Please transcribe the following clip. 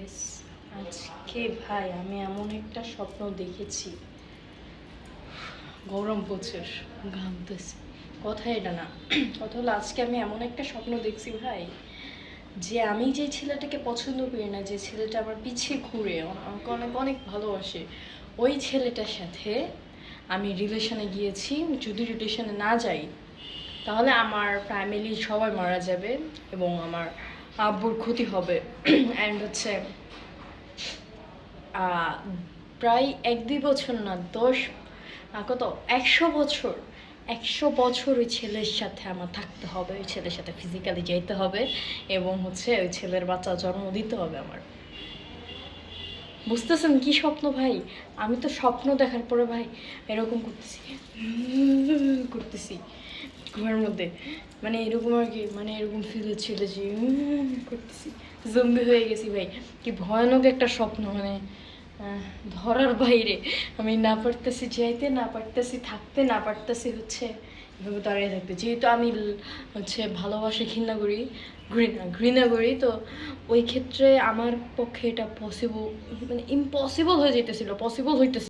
Guys, আজকে ভাই আমি এমন একটা স্বপ্ন দেখেছি। গরম প্রচুর, ঘামতেছে। কথা এটা না, কথা হলো আজকে আমি এমন একটা স্বপ্ন দেখছি ভাই, যে আমি যে ছেলেটাকে পছন্দ করি না, যে ছেলেটা আমার পিছে ঘুরে আমাকে অনেক অনেক ভালোবাসে, ওই ছেলেটার সাথে আমি রিলেশনে গিয়েছি। যদি রিলেশনে না যাই তাহলে আমার ফ্যামিলির সবাই মারা যাবে এবং আমার আব্বুর ক্ষতি হবে। অ্যান্ড হচ্ছে প্রায় 1-2 বছর না, 10 কত 100 বছর, 100 বছর ওই ছেলের সাথে আমার থাকতে হবে, ওই ছেলের সাথে ফিজিক্যালি যেতে হবে এবং হচ্ছে ওই ছেলের বাচ্চা জন্ম দিতে হবে আমার। বুঝতেছেন কি স্বপ্ন ভাই? আমি তো স্বপ্ন দেখার পরে ভাই এরকম করতেছি, করতেছি ঘুমের মধ্যে, মানে এরকম আর কি, মানে এরকম ফিল হচ্ছিল যে করতেছি, জম্বি হয়ে গেছি ভাই। কি ভয়ানক একটা স্বপ্ন, মানে ধরার বাইরে। আমি না পারতেছি যাইতে, না পারতেছি থাকতে, না পারতেছি হচ্ছে এভাবে দাঁড়িয়ে থাকতে। যেহেতু আমি হচ্ছে ভালোবাসা ঘৃণা করি, ঘৃণা করি, তো ওই ক্ষেত্রে আমার পক্ষে এটা পসিবল, মানে ইম্পসিবল হয়ে যেতেছিল, পসিবল হইতেছে।